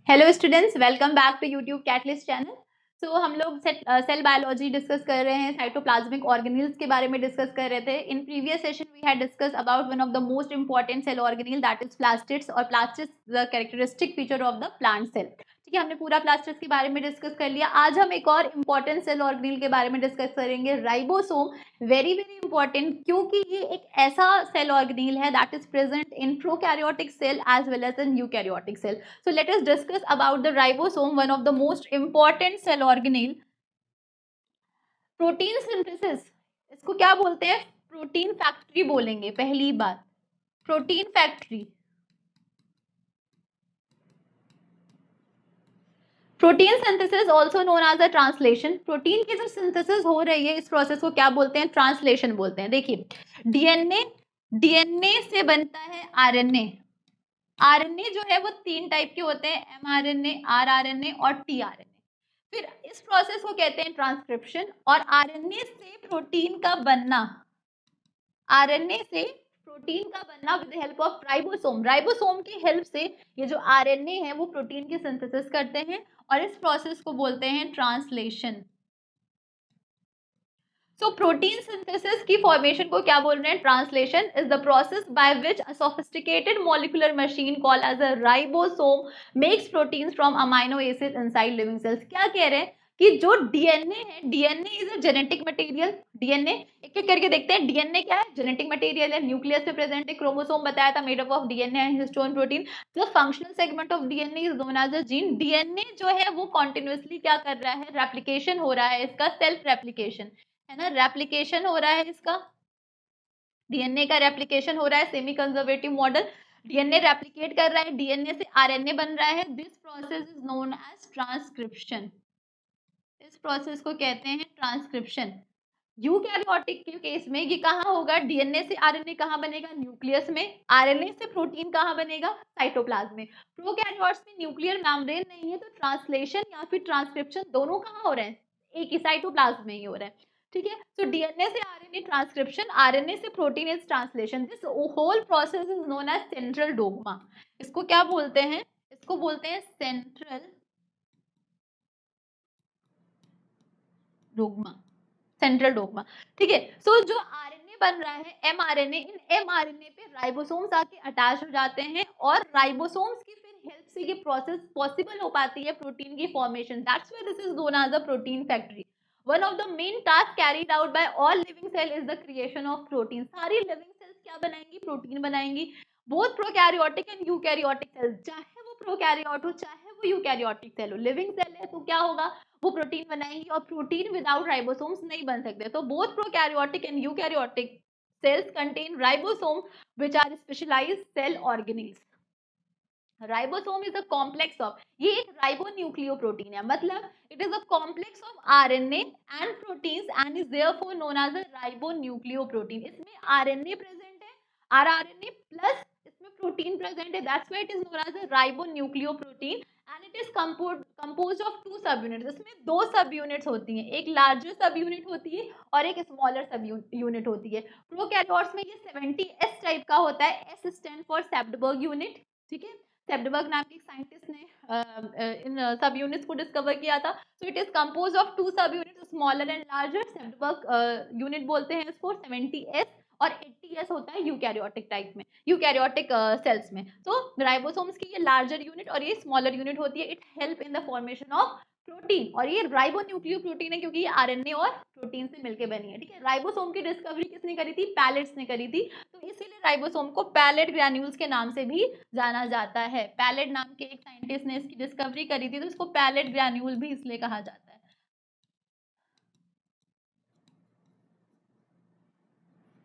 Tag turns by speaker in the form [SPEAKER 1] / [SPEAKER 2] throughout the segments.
[SPEAKER 1] Hello students, welcome back to YouTube Catalyst channel. So हम लोग cell biology discuss कर रहे हैं, साइटोप्लाज्मिक ऑर्गेनिल्स के बारे में डिस्कस कर रहे थे। In previous session we had discussed about one of the most important cell organelle that is plastids, और plastids the characteristic feature of the plant cell. ठीक है, हमने पूरा प्लास्टिड्स के बारे में डिस्कस कर लिया। आज हम एक और इंपॉर्टेंट सेल ऑर्गेनिल के बारे में डिस्कस करेंगे, राइबोसोम। वेरी वेरी इंपॉर्टेंट, क्योंकि ये एक ऐसा सेल ऑर्गेनिल है that is present in prokaryotic cell as well as in eukaryotic cell. So let us discuss about the ribosome, one of the most important cell organelle. Protein synthesis, इसको क्या बोलते हैं? Protein factory बोलेंगे। पहली बात, protein factory. Protein synthesis also known as a translation. Protein की जो synthesis हो रही है, इस प्रोसेस को क्या बोलते हैं? ट्रांसलेशन बोलते हैं। देखिए, डीएनए से बनता है आरएनए। आरएनए जो है वो तीन टाइप के होते हैं, एमआरएनए, आरआरएनए और टीआरएनए। फिर इस प्रोसेस को कहते हैं ट्रांसक्रिप्शन। और आरएनए से प्रोटीन का बनना, आरएनए से प्रोटीन का बनना with the help of ribosome. Ribosome की हेल्प से ये जो आरएनए है वो प्रोटीन की सिंथेसिस करते हैं, और इस प्रोसेस को बोलते हैं ट्रांसलेशन। सो प्रोटीन सिंथेसिस की फॉर्मेशन को क्या बोल रहे हैं? Translation is the process by which a sophisticated molecular machine called as a ribosome makes proteins from amino acid inside living cells. क्या कह रहे हैं कि जो डीएनए है, DNA is a genetic material. DNA एक एक करके देखते हैं। डीएनए क्या है? जेनेटिक मटेरियल है, न्यूक्लियस में प्रेजेंट है। क्रोमोसोम बताया था, made up of DNA and histone protein. The functional segment of DNA is known as a gene. DNA जो है वो कॉन्टिन्यूसली क्या कर रहा है? रेप्लिकेशन हो रहा है, इसका सेल्फ रेप्लिकेशन है ना, रेप्लिकेशन हो रहा है इसका। डीएनए का रेप्लिकेशन हो रहा है, semi conservative model. DNA replicate कर रहा है, डीएनए से आरएनए बन रहा है। This process is known as transcription. इस प्रोसेस को कहते हैं ट्रांसक्रिप्शन। यूकैरियोटिक के केस में ये कहाँ होगा? डीएनए से आरएनए कहाँ बनेगा? न्यूक्लियस में। आरएनए से प्रोटीन कहाँ बनेगा? साइटोप्लाज्म में। प्रोकैरियोट्स में न्यूक्लियर मेम्ब्रेन नहीं है, तो ट्रांसलेशन या फिर ट्रांसक्रिप्शन दोनों कहाँ हो रहे हैं? एक ही साइटोप्लाज्म में ही हो रहा है। ठीक है, तो डीएनए से आरएनए ट्रांसक्रिप्शन, आरएनए से protein is translation. This whole process is known as central dogma. इसको क्या बोलते हैं? इसको बोलते हैं सेंट्रल डोग्मा। Central dogma. ठीक है, सो जो आरएनए बन रहा है, एमआरएनए, इन एमआरएनए पे राइबोसोम्स आके अटैच हो जाते हैं, और राइबोसोम्स की फिर हेल्प से ये प्रोसेस पॉसिबल हो पाती है, प्रोटीन की formation. That's why this is known as a protein factory. One of the main task carried out by all living cell is the creation of protein. सारी living cells क्या बनाएंगी? Protein बनाएंगी। Both prokaryotic and eukaryotic cells, चाहे वो prokaryote हो चाहे वो eukaryotic cell हो, लिविंग सेल है तो क्या होगा? वो प्रोटीन बनाएंगी, और प्रोटीन विदाउट राइबोसोम्स नहीं बन सकते। तो both prokaryotic and eukaryotic cells contain ribosome which are specialized cell organelles. Ribosome is a complex of, ये एक राइबोन्यूक्लियोप्रोटीन है, मतलब it is a complex of RNA and proteins and is therefore known as a ribonucleoprotein. इसमें RNA present है, rRNA plus इसमें protein present है, that's why it is known as a ribonucleoprotein. And it is composed of two सब units. इसमें दो सब units होती हैं, एक लार्जर सब यूनिट होती है और एक स्मॉलर सब यूनिट होती है। प्रोकैरियोट्स में ये 70S टाइप का होता है, एस स्टैंड फॉर सेप्टेबर्ग यूनिट। ठीक है, सेप्टेबर्ग नाम के एक साइंटिस्ट ने इन सब यूनिट्स को डिस्कवर किया था। So it is compose of two सब units, smaller and larger. Svedberg unit बोलते हैं इसको 70S, और 80S होता है यूकैरियोटिक टाइप में, यूकैरियोटिक सेल्स में। तो राइबोसोम्स की ये लार्जर यूनिट और ये स्मॉलर यूनिट होती है। It help in the formation of protein, और ये राइबोन्यूक्लियोप्रोटीन है क्योंकि ये आरएनए और प्रोटीन से मिलकर बनी है। ठीक है, राइबोसोम की डिस्कवरी किसने करी थी? पैलेट्स ने करी थी। तो इसीलिए राइबोसोम को पैलेट ग्रैन्यूल्स के नाम से भी जाना जाता है। पैलेट नाम के एक साइंटिस्ट ने इसकी डिस्कवरी करी थी, तो इसको पैलेट ग्रैन्यूल भी इसलिए कहा जाता है।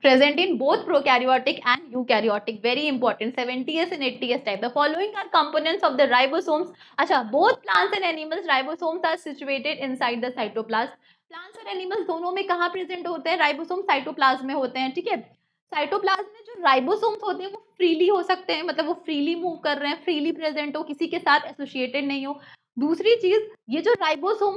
[SPEAKER 1] Present in both prokaryotic and eukaryotic, very important, 70S and 80S type. The following are components of the ribosomes. अच्छा, both plants and animals ribosomes are situated inside the cytoplasm. Plants और animals दोनों में कहाँ present होते हैं? Ribosome cytoplasm में होते हैं। ठीक है, साइटोप्लाज्म में जो राइबोसोम्स होते हैं वो फ्रीली हो सकते हैं, मतलब वो फ्रीली मूव कर रहे हैं, फ्रीली प्रेजेंट हो, किसी के साथ एसोसिएटेड नहीं हो। दूसरी चीज, ये जो राइबोसोम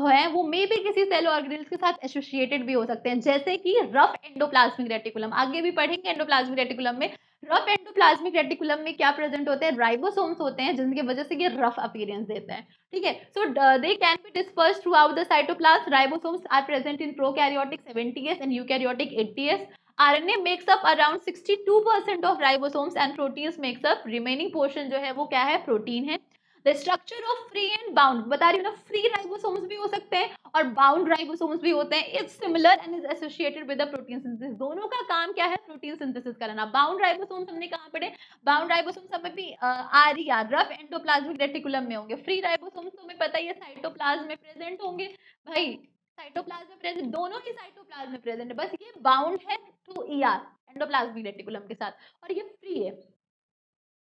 [SPEAKER 1] है वो मे भी किसी सेल ऑर्गेनेल्स के साथ एसोसिएटेड भी हो सकते हैं, जैसे कि रफ एंडोप्लाज्मिक रेटिकुलम। आगे भी पढ़ेंगे एंडोप्लाज्मिक रेटिकुलम में। रफ एंडोप्लाज्मिक रेटिकुलम में क्या प्रेजेंट होते हैं, राइबोसोम्स होते हैं, जिनकी वजह से ये रफ अपीयरेंस देते हैं। ठीक है, so they can be dispersed throughout the cytoplasm. Ribosomes are present in prokaryotic 70s and eukaryotic 80s। RNA makes up around 62% of ribosomes and proteins makes up remaining portion जो है वो क्या है, protein है। The structure of free and bound, बता रही हूँ ना, फ्री राइबोसोम्स भी हो सकते हैं और बाउंड राइबोसोम्स भी होते हैं। It's similar and is associated with the protein synthesis. दोनों का काम क्या है, प्रोटीन सिंथेसिस कराना। बाउंड राइबोसोम्स हमने कहाँ पढ़े, बाउंड राइबोसोम्स हमें भी RER रफ एंडोप्लाज्मिक रेटिकुलम में होंगे। फ्री राइबोसोम्स तो हमें पता ही है साइटोप्लाज्म में प्रेजेंट होंगे। भाई साइटोप्लाज्म में प्रेजेंट, दोनों ही साइटोप्लाज्म में प्रेजेंट है, बस ये बाउंड है टू ER एंडोप्लाज्मिक रेटिकुलम के साथ, और ये फ्री है।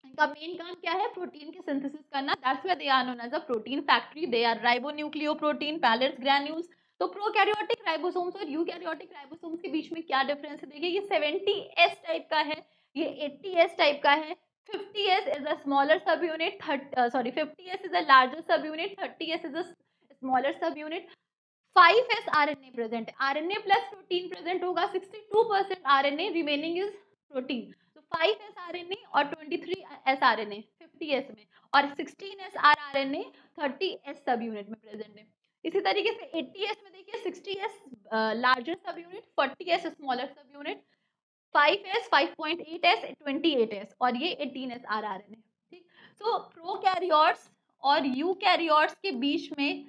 [SPEAKER 1] इनका मेन काम क्या है, प्रोटीन की सिंथेसिस करना। That's why they are known as a protein factory. They are ribonucleoprotein, pellets, granules. तो प्रोकैरियोटिक राइबोसोम्स और यूकैरियोटिक राइबोसोम्स के बीच में क्या डिफरेंस है, देखिए ये 70S टाइप का है, ये 80S टाइप का है। 50S इज अ स्मॉलर सब unit, 50S is a larger सब unit, 30S is a smaller सब यूनिट। 5S RNA प्रेजेंट है, RNA प्लस प्रोटीन प्रेजेंट होगा। 62% RNA, रिमेनिंग इज प्रोटीन। तो 5S RNA और 23S RNA 50S में, और 16S RNA 30S सब यूनिट में प्रेजेंट है। इसी तरीके से 80S में देखिए 60S लार्जर सब यूनिट, 40S स्मॉलर सब यूनिट, 5S 5.8S 28S और ये 18S RNA। ठीक, तो प्रोकैरियोट्स और यूकैरियोट्स के बीच में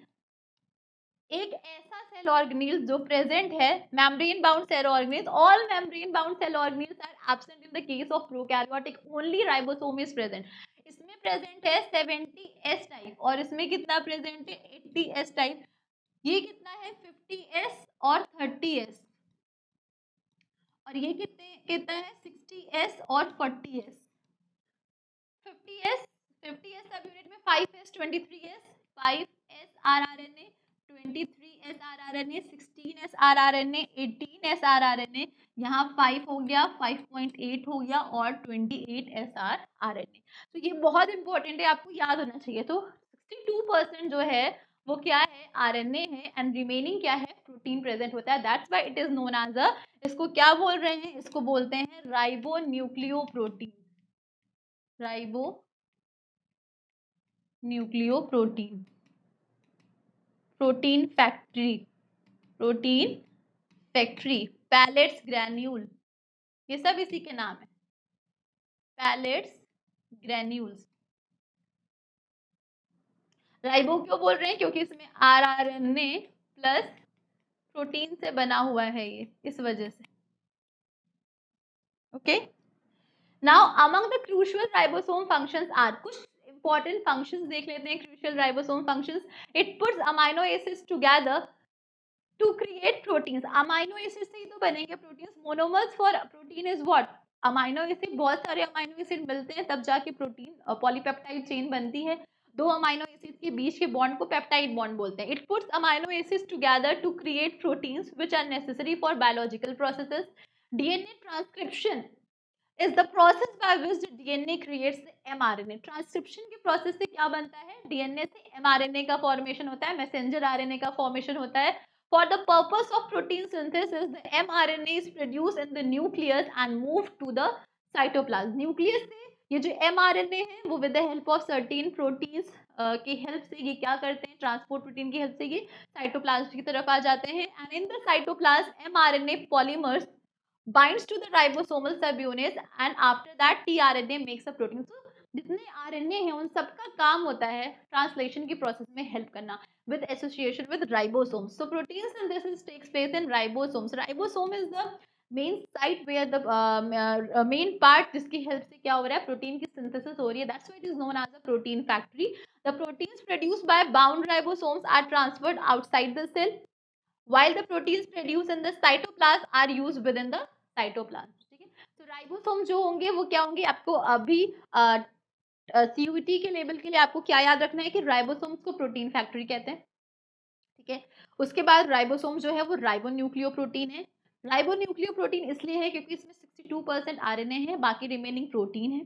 [SPEAKER 1] एक ऐसा सेल ऑर्गेनेल जो प्रेजेंट है, membrane bound cell organelles, all membrane bound cell organelles are absent in the case of prokaryotic, only ribosome is present. इसमें प्रेजेंट है 70S टाइप और इसमें कितना प्रेजेंट है, 80S टाइप। ये कितना है, 50S और 30S, और ये कितना है, 60S और 40S। 50S 50S सब यूनिट में 5S 23S, 5S RRNA, 23S RRNA, 16S RRNA, 18S RRNA, यहाँ 5 हो गया, 5.8 हो गया और 28S RRNA। तो ये बहुत इंपॉर्टेंट है, आपको याद होना चाहिए। तो 62% जो है वो क्या है, RNA है, एंड रिमेनिंग क्या है, प्रोटीन प्रेजेंट होता है। That's why it is known as a, इसको क्या बोल रहे हैं, इसको बोलते हैं ribonucleoprotein, ribo nucleoprotein, protein factory, protein factory, pellets, granule, ये सब इसी के नाम है, पैलेट्स, ग्रैन्यूल्स। राइबो क्यों बोल रहे हैं, क्योंकि इसमें RNA प्लस प्रोटीन से बना हुआ है ये, इस वजह से। Okay, now among the crucial ribosome functions are, कुछ इंपॉर्टेंट फंक्शंस देख लेते हैं crucial ribosome functions. It puts amino acids together to create proteins. Amino acid से ही तो बनेंगे proteins. Monomers for protein is what, amino acid, बहुत सारे अमाइनो एसिड मिलते हैं तब जाके प्रोटीन पॉलीपेप्टाइड चेन बनती है। दो अमाइनो एसिड के बीच के बॉन्ड को पेप्टाइड बॉन्ड बोलते हैं। It puts amino acids together to create proteins which are necessary for biological processes. DNA transcription is the process by which the DNA creates the mRNA. Transcription के process से क्या बनता है, DNA से mRNA का formation होता है, messenger RNA का फॉर्मेशन होता है। For the purpose of protein synthesis, the mRNA is produced in the nucleus and moved to the cytoplasm. Nucleus से ये जो mRNA है वो with the help of certain proteins की हेल्प से ये क्या करते हैं, ट्रांसपोर्ट प्रोटीन की हेल्प से ये साइटोप्लाज्म की तरफ आ जाते हैं। And in the cytoplasm mRNA polymers binds to the ribosomal subunits and after that tRNA makes a protein. So जितने RNA हैं उन सबका काम होता है ट्रांसलेशन की प्रोसेस में हेल्प करना with association with ribosomes. So protein synthesis takes place in ribosomes. Ribosome is the main site where the main part जिसकी हेल्प से क्या हो रहा है, प्रोटीन की सिंथेसिस हो रही है. That's why it is known as a protein factory. The proteins produced by bound ribosomes are transferred outside the cell while the proteins produced in the cytoplasm are used within the cytoplasm. ठीक है, तो ribosome जो होंगे वो क्या होंगे, आपको अभी सीयूटी के लेवल के लिए आपको क्या याद रखना है कि राइबोसोम्स को प्रोटीन फैक्ट्री कहते हैं। ठीक है, उसके बाद राइबोसोम जो है वो राइबोन्यूक्लियोप्रोटीन है। राइबोन्यूक्लियोप्रोटीन इसलिए है क्योंकि इसमें 62% आरएनए है, बाकी रिमेनिंग प्रोटीन है।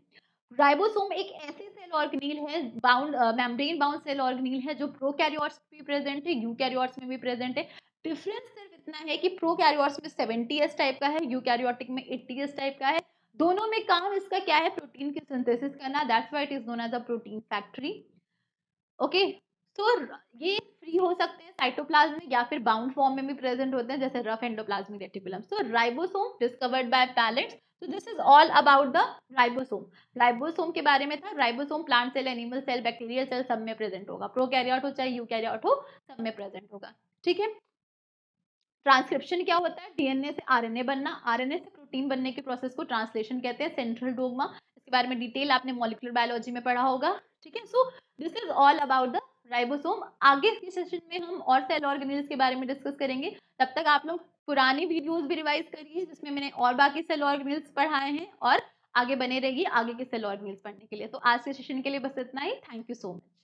[SPEAKER 1] राइबोसोम एक ऐसे सेल ऑर्गेनील है, बाउंड मेम्ब्रेन बाउंड सेल ऑर्गेनील है, जो प्रोकैरियोट्स में भी प्रेजेंट है, यूकैरियोट्स में भी प्रेजेंट है। डिफरेंस सिर्फ इतना है कि प्रोकैरियोट्स में 70s टाइप का है, यूकैरियोटिक में 80s टाइप का है। दोनों में काम इसका क्या है, प्रोटीन की सिंथेसिस करना, that's why it is known as a protein factory. Okay, तो ये फ्री हो सकते हैं साइटोप्लाज्म में या फिर बाउंड फॉर्म में भी प्रेजेंट होते हैं, जैसे rough endoplasmic reticulum. So ribosome discovered by Palade. तो this is all about the ribosome. Ribosome के बारे में था। Ribosome plant cell, animal cell, bacterial cell सब में प्रेजेंट होगा, प्रोकैरियोट हो चाहे यूकैरियोट हो, सब में प्रेजेंट होगा। ठीक है। ट्रांसक्रिप्शन क्या होता है, डीएनए से आरएनए बनना, आरएनए से प्रोटीन बनने के प्रोसेस को ट्रांसलेशन कहते हैं, सेंट्रल डोग्मा। इसके बारे में डिटेल आपने मॉलिक्यूलर बायोलॉजी में पढ़ा होगा। ठीक है, so this is all about the ribosome. आगे के सेशन में हम और सेल ऑर्गेनेल्स के बारे में डिस्कस करेंगे। तब तक आप लोग पुरानी वीडियोस भी रिवाइज करिए, जिसमें मैंने और बाकी सेल ऑर्गेनेल्स पढ़ाए हैं, और आगे बने रहिए आगे के सेल ऑर्गेनेल्स पढ़ने के लिए। तो आज के सेशन के लिए बस इतना ही। Thank you so much.